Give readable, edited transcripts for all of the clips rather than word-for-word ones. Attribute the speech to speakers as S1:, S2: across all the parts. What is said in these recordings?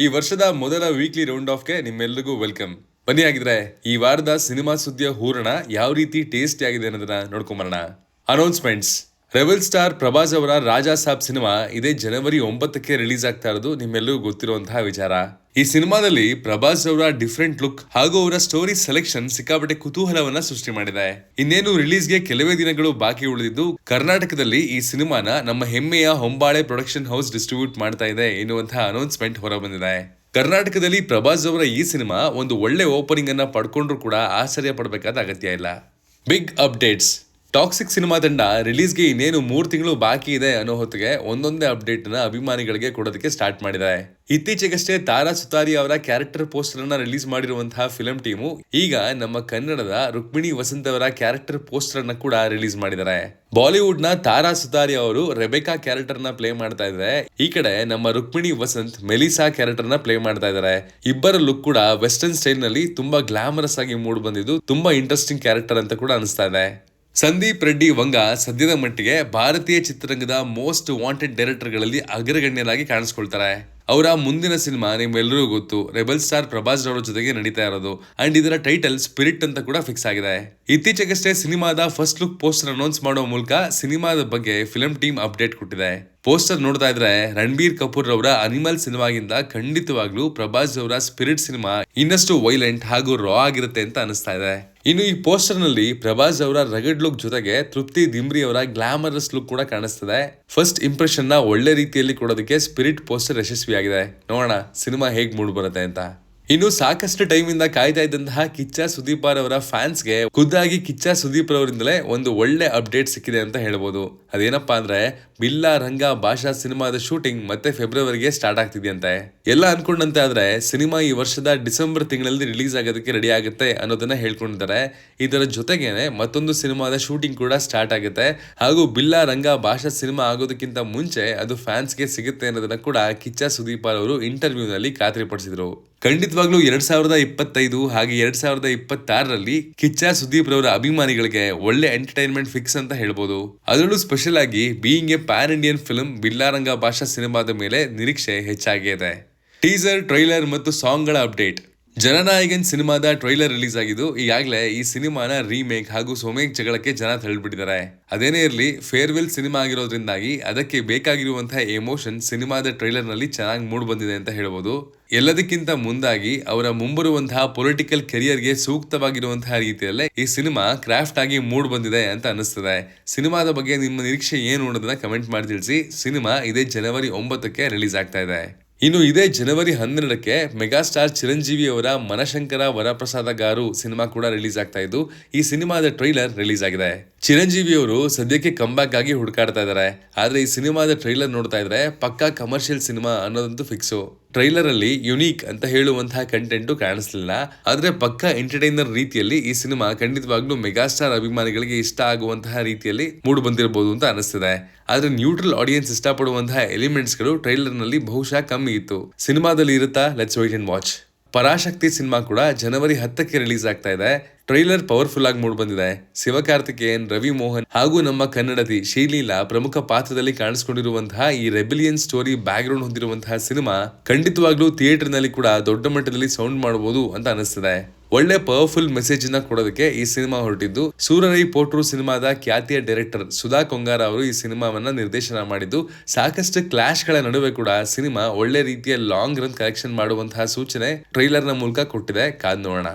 S1: ಈ ವರ್ಷದ ಮೊದಲ ವೀಕ್ಲಿ ರೌಂಡ್ ಆಫ್ಗೆ ನಿಮ್ಮೆಲ್ಲರಿಗೂ ವೆಲ್ಕಮ್. ಬನ್ನಿ ಆಗಿದ್ರೆ ಈ ವಾರದ ಸಿನಿಮಾ ಸುದ್ದಿಯ ಹೂರಣ ಯಾವ ರೀತಿ ಟೇಸ್ಟಿ ಆಗಿದೆ ಅನ್ನೋದನ್ನ ನೋಡ್ಕೊಂಬರೋಣ. ಅನೌನ್ಸ್ಮೆಂಟ್ಸ್. ರೆಬಲ್ ಸ್ಟಾರ್ ಪ್ರಭಾಸ್ ಅವರ ರಾಜಾ ಸಾಬ್ ಸಿನಿಮಾ ಇದೇ ಜನವರಿ 9ಕ್ಕೆ ರಿಲೀಸ್ ಆಗ್ತಾ ಇರೋದು ನಿಮ್ಮೆಲ್ಲರಿಗೂ ಗೊತ್ತಿರುವಂತಹ ವಿಚಾರ. ಈ ಸಿನಿಮಾದಲ್ಲಿ ಪ್ರಭಾಸ್ ಅವರ ಡಿಫ್ರೆಂಟ್ ಲುಕ್ ಹಾಗೂ ಅವರ ಸ್ಟೋರಿ ಸೆಲೆಕ್ಷನ್ ಸಿಕ್ಕಾಪಟ್ಟೆ ಕುತೂಹಲವನ್ನ ಸೃಷ್ಟಿ ಮಾಡಿದೆ. ಇನ್ನೇನು ರಿಲೀಸ್ಗೆ ಕೆಲವೇ ದಿನಗಳು ಬಾಕಿ ಉಳಿದಿದ್ದು ಕರ್ನಾಟಕದಲ್ಲಿ ಈ ಸಿನಿಮಾನ ನಮ್ಮ ಹೆಮ್ಮೆಯ ಹೊಂಬಾಳೆ ಪ್ರೊಡಕ್ಷನ್ ಹೌಸ್ ಡಿಸ್ಟ್ರಿಬ್ಯೂಟ್ ಮಾಡ್ತಾ ಇದೆ ಎನ್ನುವಂತಹ ಅನೌನ್ಸ್ಮೆಂಟ್ ಹೊರಬಂದಿದೆ. ಕರ್ನಾಟಕದಲ್ಲಿ ಪ್ರಭಾಸ್ ಅವರ ಈ ಸಿನಿಮಾ ಒಂದು ಒಳ್ಳೆ ಓಪನಿಂಗ್ ಅನ್ನ ಪಡ್ಕೊಂಡ್ರು ಕೂಡ ಆಶ್ಚರ್ಯ ಪಡಬೇಕಾದ ಅಗತ್ಯ ಇಲ್ಲ. Big updates. ಟಾಕ್ಸಿಕ್ ಸಿನಿಮಾ ತಂಡ ರಿಲೀಸ್ಗೆ ಇನ್ನೇನು 3 ತಿಂಗಳು ಬಾಕಿ ಇದೆ ಅನ್ನೋ ಹೊತ್ತಿಗೆ ಒಂದೊಂದೇ ಅಪ್ಡೇಟ್ ನ ಅಭಿಮಾನಿಗಳಿಗೆ ಕೊಡೋದಕ್ಕೆ ಸ್ಟಾರ್ಟ್ ಮಾಡಿದೆ. ಇತ್ತೀಚೆಗಷ್ಟೇ ತಾರಾ ಸುತಾರಿ ಅವರ ಕ್ಯಾರೆಕ್ಟರ್ ಪೋಸ್ಟರ್ ಅನ್ನ ರಿಲೀಸ್ ಮಾಡಿರುವಂತಹ ಫಿಲ್ಮ್ ಟೀಮು ಈಗ ನಮ್ಮ ಕನ್ನಡದ ರುಕ್ಮಿಣಿ ವಸಂತ್ ಅವರ ಕ್ಯಾರೆಕ್ಟರ್ ಪೋಸ್ಟರ್ ಅನ್ನ ಕೂಡ ರಿಲೀಸ್ ಮಾಡಿದ್ದಾರೆ. ಬಾಲಿವುಡ್ ನ ತಾರಾ ಸುತಾರಿ ಅವರು ರೆಬೆಕಾ ಕ್ಯಾರೆಕ್ಟರ್ ನ ಪ್ಲೇ ಮಾಡ್ತಾ ಇದ್ದಾರೆ. ಈ ಕಡೆ ನಮ್ಮ ರುಕ್ಮಿಣಿ ವಸಂತ್ ಮೆಲಿಸಾ ಕ್ಯಾರೆಕ್ಟರ್ ನ ಪ್ಲೇ ಮಾಡ್ತಾ ಇದ್ದಾರೆ. ಇಬ್ಬರ ಲುಕ್ ಕೂಡ ವೆಸ್ಟರ್ನ್ ಸ್ಟೈಲ್ ನಲ್ಲಿ ತುಂಬಾ ಗ್ಲಾಮರಸ್ ಆಗಿ ಮೂಡ್ ಬಂದಿದ್ದು ತುಂಬಾ ಇಂಟ್ರೆಸ್ಟಿಂಗ್ ಕ್ಯಾರೆಕ್ಟರ್ ಅಂತ ಕೂಡ ಅನಿಸ್ತಾ ಇದೆ. ಸಂದೀಪ್ ರೆಡ್ಡಿ ವಂಗ ಸದ್ಯದ ಮಟ್ಟಿಗೆ ಭಾರತೀಯ ಚಿತ್ರರಂಗದ ಮೋಸ್ಟ್ ವಾಂಟೆಡ್ ಡೈರೆಕ್ಟರ್ಗಳಲ್ಲಿ ಅಗ್ರಗಣ್ಯರಾಗಿ ಕಾಣಿಸ್ಕೊಳ್ತಾರೆ. ಅವರ ಮುಂದಿನ ಸಿನಿಮಾ ನಿಮ್ಮೆಲ್ಲರಿಗೂ ಗೊತ್ತು, ರೆಬಲ್ ಸ್ಟಾರ್ ಪ್ರಭಾಸ್ ಅವರ ಜೊತೆಗೆ ನಡೀತಾ ಇರೋದು. ಅಂಡ್ ಇದರ ಟೈಟಲ್ ಸ್ಪಿರಿಟ್ ಅಂತ ಕೂಡ ಫಿಕ್ಸ್ ಆಗಿದೆ. ಇತ್ತೀಚೆಗಷ್ಟೇ ಸಿನಿಮಾದ ಫಸ್ಟ್ ಲುಕ್ ಪೋಸ್ಟರ್ ಅನೌನ್ಸ್ ಮಾಡೋ ಮೂಲಕ ಸಿನಿಮಾದ ಬಗ್ಗೆ ಫಿಲ್ಮ್ ಟೀಮ್ ಅಪ್ಡೇಟ್ ಕೊಟ್ಟಿದೆ. ಪೋಸ್ಟರ್ ನೋಡ್ತಾ ಇದ್ರೆ ರಣಬೀರ್ ಕಪೂರ್ ಅವರ ಅನಿಮಲ್ ಸಿನಿಮಾಗಿಂದ ಖಂಡಿತವಾಗ್ಲೂ ಪ್ರಭಾಸ್ ಅವರ ಸ್ಪಿರಿಟ್ ಸಿನಿಮಾ ಇನ್ನಷ್ಟು ವೈಲೆಂಟ್ ಹಾಗೂ ರಾ ಆಗಿರುತ್ತೆ ಅಂತ ಅನಿಸ್ತಾ ಇದೆ. ಇನ್ನು ಈ ಪೋಸ್ಟರ್ ನಲ್ಲಿ ಪ್ರಭಾಸ್ ಅವರ ರಗಡ್ ಲುಕ್ ಜೊತೆಗೆ ತೃಪ್ತಿ ದಿಮ್ರಿ ಅವರ ಗ್ಲಾಮರಸ್ ಲುಕ್ ಕೂಡ ಕಾಣಿಸ್ತದೆ. ಫಸ್ಟ್ ಇಂಪ್ರೆಷನ್ ನ ಒಳ್ಳೆ ರೀತಿಯಲ್ಲಿ ಕೊಡೋದಕ್ಕೆ ಸ್ಪಿರಿಟ್ ಪೋಸ್ಟರ್ ಯಶಸ್ವಿಯಾಗಿದೆ. ನೋಡೋಣ ಸಿನಿಮಾ ಹೇಗ್ ಮೂಡ್ ಬರುತ್ತೆ ಅಂತ. ಇನ್ನು ಸಾಕಷ್ಟು ಟೈಮ್ ಇಂದ ಕಾಯ್ತಾ ಇದ್ದಂತಹ ಕಿಚ್ಚ ಸುದೀಪ್ ಅವರ ಫ್ಯಾನ್ಸ್ಗೆ ಖುದ್ದಾಗಿ ಕಿಚ್ಚ ಸುದೀಪ್ ಅವರಿಂದಲೇ ಒಂದು ಒಳ್ಳೆ ಅಪ್ಡೇಟ್ ಸಿಕ್ಕಿದೆ ಅಂತ ಹೇಳ್ಬೋದು. ಅದೇನಪ್ಪಾ ಅಂದ್ರೆ ಬಿಲ್ಲಾ ರಂಗ ಭಾಷಾ ಸಿನಿಮಾದ ಶೂಟಿಂಗ್ ಮತ್ತೆ ಫೆಬ್ರವರಿಗೆ ಸ್ಟಾರ್ಟ್ ಆಗ್ತಿದೆಯಂತೆ. ಎಲ್ಲ ಅನ್ಕೊಂಡಂತೆ ಆದ್ರೆ ಸಿನಿಮಾ ಈ ವರ್ಷದ ಡಿಸೆಂಬರ್ ತಿಂಗಳಲ್ಲಿ ರಿಲೀಸ್ ಆಗೋದಕ್ಕೆ ರೆಡಿ ಆಗುತ್ತೆ ಅನ್ನೋದನ್ನ ಹೇಳ್ಕೊಂಡಿದ್ದಾರೆ. ಇದರ ಜೊತೆಗೇನೆ ಮತ್ತೊಂದು ಸಿನಿಮಾದ ಶೂಟಿಂಗ್ ಕೂಡ ಸ್ಟಾರ್ಟ್ ಆಗುತ್ತೆ ಹಾಗೂ ಬಿಲ್ಲಾ ರಂಗ ಭಾಷಾ ಸಿನಿಮಾ ಆಗೋದಕ್ಕಿಂತ ಮುಂಚೆ ಅದು ಫ್ಯಾನ್ಸ್ಗೆ ಸಿಗುತ್ತೆ ಅನ್ನೋದನ್ನ ಕೂಡ ಕಿಚ್ಚ ಸುದೀಪ್ ಅವರು ಇಂಟರ್ವ್ಯೂ ನಲ್ಲಿ ಖಾತ್ರಿಪಡಿಸಿದ್ರು. ಖಂಡಿತವಾಗ್ಲೂ 2025 ಹಾಗೆ 2026ರಲ್ಲಿ ಕಿಚ್ಚ ಸುದೀಪ್ ರವರ ಅಭಿಮಾನಿಗಳಿಗೆ ಒಳ್ಳೆ ಎಂಟರ್ಟೈನ್ಮೆಂಟ್ ಫಿಕ್ಸ್ ಅಂತ ಹೇಳ್ಬೋದು. ಅದರಲ್ಲೂ ಸ್ಪೆಷಲ್ ಆಗಿ being A PAN Indian film Billa Ranga ಭಾಷಾ ಸಿನಿಮಾದ ಮೇಲೆ ನಿರೀಕ್ಷೆ ಹೆಚ್ಚಾಗಿದೆ. ಟೀಸರ್, ಟ್ರೈಲರ್ ಮತ್ತು ಸಾಂಗ್ ಗಳ ಅಪ್ಡೇಟ್. ಜನನಾಯಕನ್ ಸಿನಿಮಾದ ಟ್ರೈಲರ್ ರಿಲೀಸ್ ಆಗಿದ್ದು ಈಗಾಗಲೇ ಈ ಸಿನಿಮಾನ ರೀಮೇಕ್ ಹಾಗೂ ಸೋಮೇಕ್ ಜಗಳಕ್ಕೆ ಜನ ತಳ್ಳಿಬಿಟ್ಟಿದ್ದಾರೆ. ಅದೇನೇ ಇರಲಿ, ಫೇರ್ವೆಲ್ ಸಿನಿಮಾ ಆಗಿರೋದ್ರಿಂದಾಗಿ ಅದಕ್ಕೆ ಬೇಕಾಗಿರುವಂತಹ ಎಮೋಷನ್ ಸಿನಿಮಾದ ಟ್ರೈಲರ್ ನಲ್ಲಿ ಚೆನ್ನಾಗಿ ಮೂಡ್ ಬಂದಿದೆ ಅಂತ ಹೇಳ್ಬೋದು. ಎಲ್ಲದಕ್ಕಿಂತ ಮುಂದಾಗಿ ಅವರ ಮುಂಬರುವಂತಹ ಪೊಲಿಟಿಕಲ್ ಕೆರಿಯರ್ಗೆ ಸೂಕ್ತವಾಗಿರುವಂತಹ ರೀತಿಯಲ್ಲೇ ಈ ಸಿನಿಮಾ ಕ್ರಾಫ್ಟ್ ಆಗಿ ಮೂಡ್ ಬಂದಿದೆ ಅಂತ ಅನಿಸ್ತದೆ. ಸಿನಿಮಾದ ಬಗ್ಗೆ ನಿಮ್ಮ ನಿರೀಕ್ಷೆ ಏನು ಅನ್ನೋದನ್ನ ಕಮೆಂಟ್ ಮಾಡಿ ತಿಳಿಸಿ. ಸಿನಿಮಾ ಇದೇ ಜನವರಿ 9ಕ್ಕೆ ರಿಲೀಸ್ ಆಗ್ತಾ ಇದೆ. ಇನ್ನು ಇದೇ ಜನವರಿ 12ಕ್ಕೆ ಮೆಗಾಸ್ಟಾರ್ ಚಿರಂಜೀವಿ ಅವರ ಮನಶಂಕರ ವರಪ್ರಸಾದ ಗಾರು ಸಿನಿಮಾ ಕೂಡ ರಿಲೀಸ್ ಆಗ್ತಾ ಇದ್ದು ಈ ಸಿನಿಮಾದ ಟ್ರೈಲರ್ ರಿಲೀಸ್ ಆಗಿದೆ. ಚಿರಂಜೀವಿ ಅವರು ಸದ್ಯಕ್ಕೆ ಕಂಬ್ಯಾಕ್ ಆಗಿ ಹುಡುಕಾಡ್ತಾ ಇದ್ದಾರೆ. ಆದ್ರೆ ಈ ಸಿನಿಮಾದ ಟ್ರೈಲರ್ ನೋಡ್ತಾ ಇದ್ರೆ ಪಕ್ಕಾ ಕಮರ್ಷಿಯಲ್ ಸಿನಿಮಾ ಅನ್ನೋದಂತೂ ಫಿಕ್ಸು. ಟ್ರೈಲರ್ ಅಲ್ಲಿ ಯುನೀಕ್ ಅಂತ ಹೇಳುವಂತಹ ಕಂಟೆಂಟ್ ಕಾಣಿಸ್ಲಿಲ್ಲ. ಆದ್ರೆ ಪಕ್ಕಾ ಎಂಟರ್ಟೈನರ್ ರೀತಿಯಲ್ಲಿ ಈ ಸಿನಿಮಾ ಖಂಡಿತವಾಗ್ಲೂ ಮೆಗಾಸ್ಟಾರ್ ಅಭಿಮಾನಿಗಳಿಗೆ ಇಷ್ಟ ಆಗುವಂತಹ ರೀತಿಯಲ್ಲಿ ಮೂಡ್ ಬಂದಿರಬಹುದು ಅಂತ ಅನಿಸ್ತಿದೆ. ಆದ್ರೆ ನ್ಯೂಟ್ರಲ್ ಆಡಿಯನ್ಸ್ ಇಷ್ಟಪಡುವಂತಹ ಎಲಿಮೆಂಟ್ಸ್ ಗಳು ಟ್ರೈಲರ್ ನಲ್ಲಿ ಬಹುಶಃ ಕಮ್ಮಿ ಇತ್ತು. ಸಿನಿಮಾದಲ್ಲಿ ಇರುತ್ತಾ? Let's wait and watch. Parasakthi cinema ಕೂಡ ಜನವರಿ 10ಕ್ಕೆ ರಿಲೀಸ್ ಆಗ್ತಾ ಇದೆ. ಟ್ರೈಲರ್ ಪವರ್ಫುಲ್ ಆಗಿ ಮೂಡ್ ಬಂದಿದೆ. ಶಿವಕಾರ್ತಿಕೇಯನ್, ರವಿ ಮೋಹನ್ ಹಾಗೂ ನಮ್ಮ ಕನ್ನಡತಿ ಶ್ರೀಲೀಲಾ ಪ್ರಮುಖ ಪಾತ್ರದಲ್ಲಿ ಕಾಣಿಸಿಕೊಂಡಿರುವಂತಹ ಈ ರೆಬಿಲಿಯನ್ ಸ್ಟೋರಿ ಬ್ಯಾಕ್ ಗ್ರೌಂಡ್ ಹೊಂದಿರುವಂತಹ ಸಿನಿಮಾ ಖಂಡಿತವಾಗ್ಲೂ ಥಿಯೇಟರ್ ನಲ್ಲಿ ಕೂಡ ದೊಡ್ಡ ಮಟ್ಟದಲ್ಲಿ ಸೌಂಡ್ ಮಾಡಬಹುದು ಅಂತ ಅನಿಸ್ತದೆ. ಒಳ್ಳೆ ಪವರ್ಫುಲ್ ಮೆಸೇಜ್ ನ ಕೊಡೋದಕ್ಕೆ ಈ ಸಿನಿಮಾ ಹೊರಟಿದ್ದು ಸೂರರೈ ಪೋಟ್ರು ಸಿನಿಮಾದ ಖ್ಯಾತಿಯ ಡೈರೆಕ್ಟರ್ ಸುಧಾ ಕೊಂಗಾರ ಅವರು ಈ ಸಿನಿಮಾವನ್ನ ನಿರ್ದೇಶನ ಮಾಡಿದ್ದು ಸಾಕಷ್ಟು ಕ್ಲಾಶ್ ಗಳ ನಡುವೆ ಕೂಡ ಸಿನಿಮಾ ಒಳ್ಳೆ ರೀತಿಯ ಲಾಂಗ್ ರನ್ ಕಲೆಕ್ಷನ್ ಮಾಡುವಂತಹ ಸೂಚನೆ ಟ್ರೈಲರ್ ನ ಮೂಲಕ ಕೊಟ್ಟಿದೆ. ಕಾದ್ ನೋಡೋಣ.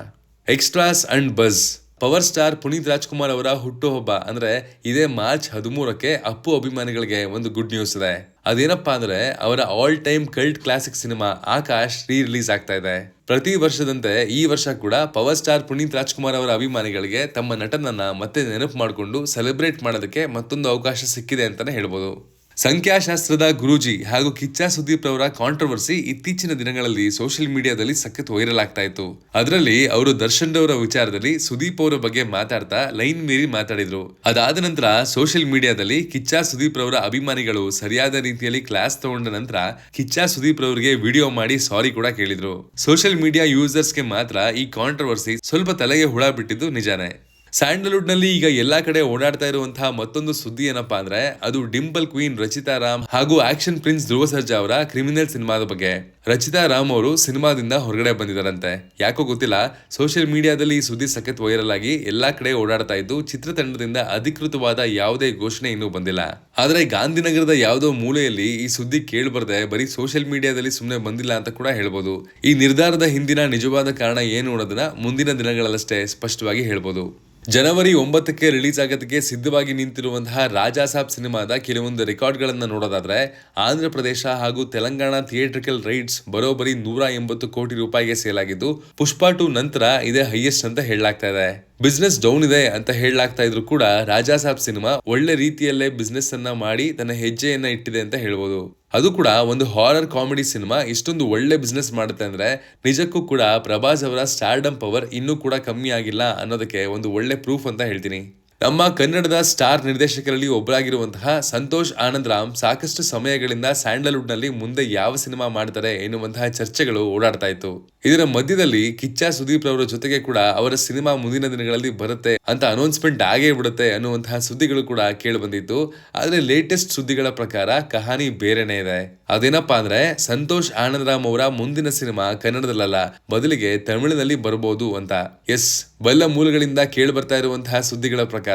S1: Extras and buzz. Power star Puneeth Rajkumar ಅವರ ಹುಟ್ಟುಹಬ್ಬ ಅಂದ್ರೆ ಇದೇ ಮಾರ್ಚ್ 13ಕ್ಕೆ ಅಪ್ಪು ಅಭಿಮಾನಿಗಳಿಗೆ ಒಂದು ಗುಡ್ ನ್ಯೂಸ್ ಇದೆ. ಅದೇನಪ್ಪಾ ಅಂದ್ರೆ ಅವರ all time cult classic cinema Akash ರೀ ರಿಲೀಸ್ ಆಗ್ತಾ ಇದೆ. ಪ್ರತಿ ವರ್ಷದಂತೆ ಈ ವರ್ಷ ಕೂಡ ಪವರ್ ಸ್ಟಾರ್ ಪುನೀತ್ ರಾಜ್ಕುಮಾರ್ ಅವರ ಅಭಿಮಾನಿಗಳಿಗೆ ತಮ್ಮ ನಟನನ್ನ ಮತ್ತೆ ನೆನಪು ಮಾಡಿಕೊಂಡು ಸೆಲೆಬ್ರೇಟ್ ಮಾಡೋದಕ್ಕೆ ಮತ್ತೊಂದು ಅವಕಾಶ ಸಿಕ್ಕಿದೆ ಅಂತಾನೆ ಹೇಳ್ಬೋದು. ಸಂಖ್ಯಾಶಾಸ್ತ್ರದ ಗುರೂಜಿ ಹಾಗೂ ಕಿಚ್ಚ ಸುದೀಪ್ ಅವರ ಕಾಂಟ್ರವರ್ಸಿ ಇತ್ತೀಚಿನ ದಿನಗಳಲ್ಲಿ ಸೋಷಿಯಲ್ ಮೀಡಿಯಾದಲ್ಲಿ ಸಖತ್ ವೈರಲ್ ಆಗ್ತಾ ಇತ್ತು. ಅದರಲ್ಲಿ ಅವರು ದರ್ಶನ್ ಅವರ ವಿಚಾರದಲ್ಲಿ ಸುದೀಪ್ ಅವರ ಬಗ್ಗೆ ಮಾತಾಡ್ತಾ ಲೈನ್ ಮೀರಿ ಮಾತಾಡಿದ್ರು. ಅದಾದ ನಂತರ ಸೋಷಿಯಲ್ ಮೀಡಿಯಾದಲ್ಲಿ ಕಿಚ್ಚ ಸುದೀಪ್ ಅವರ ಅಭಿಮಾನಿಗಳು ಸರಿಯಾದ ರೀತಿಯಲ್ಲಿ ಕ್ಲಾಸ್ ತಗೊಂಡ ನಂತರ ಕಿಚ್ಚ ಸುದೀಪ್ ಅವರಿಗೆ ವಿಡಿಯೋ ಮಾಡಿ ಸಾರಿ ಕೂಡ ಕೇಳಿದ್ರು. ಸೋಷಿಯಲ್ ಮೀಡಿಯಾ ಯೂಸರ್ಸ್ಗೆ ಮಾತ್ರ ಈ ಕಾಂಟ್ರವರ್ಸಿ ಸ್ವಲ್ಪ ತಲೆಗೆ ಹುಳ ಬಿಟ್ಟಿದ್ದು ನಿಜಾನೇ. ಸ್ಯಾಂಡಲ್ವುಡ್ ನಲ್ಲಿ ಈಗ ಎಲ್ಲಾ ಕಡೆ ಓಡಾಡ್ತಾ ಇರುವಂತಹ ಮತ್ತೊಂದು ಸುದ್ದಿ ಏನಪ್ಪಾ ಅಂದ್ರೆ ಅದು ಡಿಂಪಲ್ ಕ್ವೀನ್ ರಚಿತಾ ರಾಮ್ ಹಾಗೂ ಆಕ್ಷನ್ ಪ್ರಿನ್ಸ್ ಧ್ರುವ ಸರ್ಜಾ ಅವರ ಕ್ರಿಮಿನಲ್ ಸಿನಿಮಾದ ಬಗ್ಗೆ. ರಚಿತಾ ರಾಮ್ ಅವರು ಸಿನಿಮಾದಿಂದ ಹೊರಗಡೆ ಬಂದಿದ್ದಾರಂತೆ. ಯಾಕೋ ಗೊತ್ತಿಲ್ಲ, ಸೋಷಿಯಲ್ ಮೀಡಿಯಾದಲ್ಲಿ ಈ ಸುದ್ದಿ ಸಖತ್ ವೈರಲ್ ಆಗಿ ಎಲ್ಲಾ ಕಡೆ ಓಡಾಡ್ತಾ ಇದ್ದು, ಚಿತ್ರತಂಡದಿಂದ ಅಧಿಕೃತವಾದ ಯಾವುದೇ ಘೋಷಣೆ ಇನ್ನೂ ಬಂದಿಲ್ಲ. ಆದ್ರೆ ಗಾಂಧಿನಗರದ ಯಾವುದೋ ಮೂಲೆಯಲ್ಲಿ ಈ ಸುದ್ದಿ ಕೇಳ್ಬರ್ದೆ ಬರೀ ಸೋಷಿಯಲ್ ಮೀಡಿಯಾದಲ್ಲಿ ಸುಮ್ಮನೆ ಬಂದಿಲ್ಲ ಅಂತ ಕೂಡ ಹೇಳ್ಬೋದು. ಈ ನಿರ್ಧಾರದ ಹಿಂದಿನ ನಿಜವಾದ ಕಾರಣ ಏನು ಅನ್ನೋದನ್ನ ಮುಂದಿನ ದಿನಗಳಲ್ಲಷ್ಟೇ ಸ್ಪಷ್ಟವಾಗಿ ಹೇಳ್ಬೋದು. ಜನವರಿ 9ಕ್ಕೆ ರಿಲೀಸ್ ಆಗೋದಕ್ಕೆ ಸಿದ್ಧವಾಗಿ ನಿಂತಿರುವಂತಹ ರಾಜಾ ಸಾಬ್ ಸಿನಿಮಾದ ಕೆಲವೊಂದು ರೆಕಾರ್ಡ್ಗಳನ್ನ ನೋಡೋದಾದ್ರೆ, ಆಂಧ್ರ ಪ್ರದೇಶ ಹಾಗೂ ತೆಲಂಗಾಣ ಥಿಯೇಟ್ರಿಕಲ್ ರೈಟ್ಸ್ ಬರೋಬ್ಬರಿ 180 ಕೋಟಿ ರೂಪಾಯಿಗೆ ಸೇಲ್ ಆಗಿದ್ದು, ಪುಷ್ಪಾ 2 ನಂತರ ಇದೇ ಹೈಯೆಸ್ಟ್ ಅಂತ ಹೇಳಲಾಗ್ತಾ ಇದೆ. ಬಿಸ್ನೆಸ್ ಡೌನ್ ಇದೆ ಅಂತ ಹೇಳಲಾಗ್ತಾ ಇದ್ರು ಕೂಡ ರಾಜಾ ಸಾಬ್ ಸಿನಿಮಾ ಒಳ್ಳೆ ರೀತಿಯಲ್ಲೇ ಬಿಸ್ನೆಸ್ ಅನ್ನ ಮಾಡಿ ತನ್ನ ಹೆಜ್ಜೆಯನ್ನ ಇಟ್ಟಿದೆ ಅಂತ ಹೇಳ್ಬೋದು. ಅದು ಕೂಡ ಒಂದು ಹಾರರ್ ಕಾಮಿಡಿ ಸಿನಿಮಾ ಇಷ್ಟೊಂದು ಒಳ್ಳೆ ಬಿಸ್ನೆಸ್ ಮಾಡುತ್ತೆ ಅಂದ್ರೆ ನಿಜಕ್ಕೂ ಕೂಡ ಪ್ರಭಾಸ್ ಅವರ ಸ್ಟಾರ್ಡಮ್ ಪವರ್ ಇನ್ನೂ ಕೂಡ ಕಮ್ಮಿ ಆಗಿಲ್ಲ ಅನ್ನೋದಕ್ಕೆ ಒಂದು ಒಳ್ಳೆ ಪ್ರೂಫ್ ಅಂತ ಹೇಳ್ತೀನಿ. ನಮ್ಮ ಕನ್ನಡದ ಸ್ಟಾರ್ ನಿರ್ದೇಶಕರಲ್ಲಿ ಒಬ್ಬರಾಗಿರುವಂತಹ ಸಂತೋಷ್ ಆನಂದ್ ರಾಮ್ ಸಾಕಷ್ಟು ಸಮಯಗಳಿಂದ ಸ್ಯಾಂಡಲ್ವುಡ್ ನಲ್ಲಿ ಮುಂದೆ ಯಾವ ಸಿನಿಮಾ ಮಾಡ್ತಾರೆ ಎನ್ನುವಂತಹ ಚರ್ಚೆಗಳು ಓಡಾಡ್ತಾ ಇತ್ತು. ಇದರ ಮಧ್ಯದಲ್ಲಿ ಕಿಚ್ಚ ಸುದೀಪ್ ಅವರ ಜೊತೆಗೆ ಕೂಡ ಅವರ ಸಿನಿಮಾ ಮುಂದಿನ ದಿನಗಳಲ್ಲಿ ಬರುತ್ತೆ ಅಂತ ಅನೌನ್ಸ್ಮೆಂಟ್ ಆಗೇ ಬಿಡುತ್ತೆ ಅನ್ನುವಂತಹ ಸುದ್ದಿಗಳು ಕೂಡ ಕೇಳಿ ಬಂದಿತ್ತು. ಆದ್ರೆ ಲೇಟೆಸ್ಟ್ ಸುದ್ದಿಗಳ ಪ್ರಕಾರ ಕಹಾನಿ ಬೇರೆನೇ ಇದೆ. ಅದೇನಪ್ಪಾ ಅಂದ್ರೆ ಸಂತೋಷ್ ಆನಂದ್ ರಾಮ್ ಅವರ ಮುಂದಿನ ಸಿನಿಮಾ ಕನ್ನಡದಲ್ಲ, ಬದಲಿಗೆ ತಮಿಳಿನಲ್ಲಿ ಬರಬಹುದು ಅಂತ. ಎಸ್, ಬಲ್ಲ ಮೂಲಗಳಿಂದ ಕೇಳಿ ಬರ್ತಾ ಇರುವಂತಹ ಸುದ್ದಿಗಳ ಪ್ರಕಾರ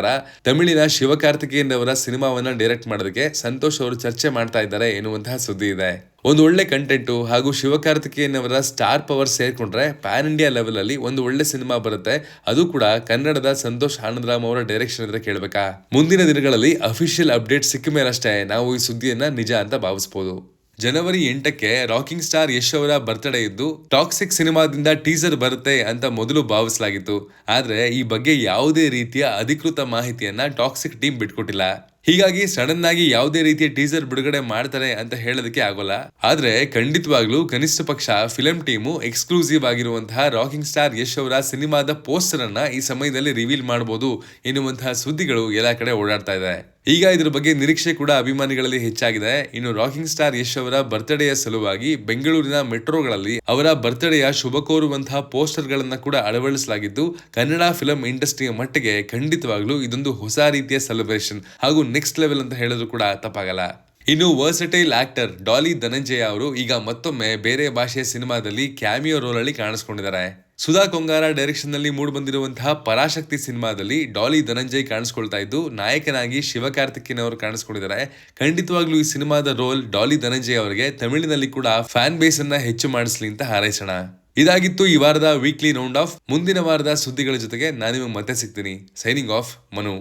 S1: ತಮಿಳಿನ ಶಿವಕಾರ್ತಿಕೇಯನ್ ಅವರ ಸಿನಿಮಾವನ್ನ ಡೈರೆಕ್ಟ್ ಮಾಡೋದಕ್ಕೆ ಸಂತೋಷ್ ಅವರು ಚರ್ಚೆ ಮಾಡ್ತಾ ಇದ್ದಾರೆ ಎನ್ನುವಂತಹ ಸುದ್ದಿ ಇದೆ. ಒಂದು ಒಳ್ಳೆ ಕಂಟೆಂಟ್ ಹಾಗೂ ಶಿವಕಾರ್ತಿಕೇಯನ್ ಅವರ ಸ್ಟಾರ್ ಪವರ್ ಸೇರ್ಕೊಂಡ್ರೆ ಪ್ಯಾನ್ ಇಂಡಿಯಾ ಲೆವೆಲ್ ಅಲ್ಲಿ ಒಂದು ಒಳ್ಳೆ ಸಿನಿಮಾ ಬರುತ್ತೆ. ಅದು ಕೂಡ ಕನ್ನಡದ ಸಂತೋಷ್ ಆನಂದ್ ರಾಮ್ ಅವರ ಡೈರೆಕ್ಷನ್ ಇದ್ರೆ ಕೇಳ್ಬೇಕಾ? ಮುಂದಿನ ದಿನಗಳಲ್ಲಿ ಅಫಿಷಿಯಲ್ ಅಪ್ಡೇಟ್ ಸಿಕ್ಕ ಮೇಲಷ್ಟೇ ನಾವು ಈ ಸುದ್ದಿಯನ್ನ ನಿಜ ಅಂತ ಭಾವಿಸಬಹುದು. ಜನವರಿ 8ಕ್ಕೆ ರಾಕಿಂಗ್ ಸ್ಟಾರ್ ಯಶ್ ಅವರ ಬರ್ತ್ಡೇ ಇದ್ದು, ಟಾಕ್ಸಿಕ್ ಸಿನಿಮಾದಿಂದ ಟೀಸರ್ ಬರುತ್ತೆ ಅಂತ ಮೊದಲು ಭಾವಿಸಲಾಗಿತ್ತು. ಆದ್ರೆ ಈ ಬಗ್ಗೆ ಯಾವುದೇ ರೀತಿಯ ಅಧಿಕೃತ ಮಾಹಿತಿಯನ್ನ ಟಾಕ್ಸಿಕ್ ಟೀಮ್ ಬಿಟ್ಕೊಟ್ಟಿಲ್ಲ. ಹೀಗಾಗಿ ಸಡನ್ ಆಗಿ ಯಾವುದೇ ರೀತಿಯ ಟೀಸರ್ ಬಿಡುಗಡೆ ಮಾಡ್ತಾರೆ ಅಂತ ಹೇಳೋದಕ್ಕೆ ಆಗೋಲ್ಲ. ಆದ್ರೆ ಖಂಡಿತವಾಗ್ಲೂ ಕನಿಷ್ಠ ಪಕ್ಷ ಫಿಲಂ ಟೀಮು ಎಕ್ಸ್ಕ್ಲೂಸಿವ್ ಆಗಿರುವಂತಹ ರಾಕಿಂಗ್ ಸ್ಟಾರ್ ಯಶ್ ಅವರ ಸಿನಿಮಾದ ಪೋಸ್ಟರ್ ಅನ್ನ ಈ ಸಮಯದಲ್ಲಿ ರಿವೀಲ್ ಮಾಡಬಹುದು ಎನ್ನುವಂತಹ ಸುದ್ದಿಗಳು ಎಲ್ಲಾ ಕಡೆ ಓಡಾಡ್ತಾ ಇದೆ. ಈಗ ಇದ್ರ ಬಗ್ಗೆ ನಿರೀಕ್ಷೆ ಕೂಡ ಅಭಿಮಾನಿಗಳಲ್ಲಿ ಹೆಚ್ಚಾಗಿದೆ. ಇನ್ನು ರಾಕಿಂಗ್ ಸ್ಟಾರ್ ಯಶ್ ಅವರ ಬರ್ತ್ಡೇಯ ಸಲುವಾಗಿ ಬೆಂಗಳೂರಿನ ಮೆಟ್ರೋಗಳಲ್ಲಿ ಅವರ ಬರ್ತ್ಡೇಯ ಶುಭ ಕೋರುವಂತಹ ಪೋಸ್ಟರ್ ಗಳನ್ನ ಕೂಡ ಅಳವಡಿಸಲಾಗಿದ್ದು, ಕನ್ನಡ ಫಿಲಂ ಇಂಡಸ್ಟ್ರಿಯ ಮಟ್ಟಿಗೆ ಖಂಡಿತವಾಗ್ಲೂ ಇದೊಂದು ಹೊಸ ರೀತಿಯ ಸೆಲೆಬ್ರೇಷನ್ ಹಾಗೂ ನೆಕ್ಸ್ಟ್ ಲೆವೆಲ್ ಅಂತ ಹೇಳಿದ್ರು ಕೂಡ ತಪ್ಪಾಗಲ್ಲ. ಇನ್ನು ವರ್ಸಟೈಲ್ ಆಕ್ಟರ್ ಡಾಲಿ ಧನಂಜಯ ಅವರು ಈಗ ಮತ್ತೊಮ್ಮೆ ಬೇರೆ ಭಾಷೆಯ ಸಿನಿಮಾದಲ್ಲಿ ಕ್ಯಾಮಿಯೋ ರೋಲ್ ಅಲ್ಲಿ ಕಾಣಿಸ್ಕೊಂಡಿದ್ದಾರೆ. ಸುಧಾ ಕೊಂಗಾರ ಡೈರೆಕ್ಷನ್ ನಲ್ಲಿ ಮೂಡ್ ಬಂದಿರುವಂತಹ ಪರಾಶಕ್ತಿ ಸಿನಿಮಾದಲ್ಲಿ ಡಾಲಿ ಧನಂಜಯ್ ಕಾಣಿಸ್ಕೊಳ್ತಾ ಇದ್ದು, ನಾಯಕನಾಗಿ ಶಿವಕಾರ್ತಿಕೇಯನ್ ಅವರು ಕಾಣಿಸ್ಕೊಂಡಿದ್ದಾರೆ. ಖಂಡಿತವಾಗ್ಲೂ ಈ ಸಿನಿಮಾದ ರೋಲ್ ಡಾಲಿ ಧನಂಜಯ್ ಅವರಿಗೆ ತಮಿಳಿನಲ್ಲಿ ಕೂಡ ಫ್ಯಾನ್ ಬೇಸ್ ಅನ್ನ ಹೆಚ್ಚು ಮಾಡಿಸ್ಲಿ ಅಂತ ಹಾರೈಸೋಣ. ಇದಾಗಿತ್ತು ಈ ವಾರದ ವೀಕ್ಲಿ ರೌಂಡ್ ಆಫ್. ಮುಂದಿನ ವಾರದ ಸುದ್ದಿಗಳ ಜೊತೆಗೆ ನಾನು ನಿಮಗೆ ಮತ್ತೆ ಸಿಗ್ತೀನಿ. Signing off, Manu.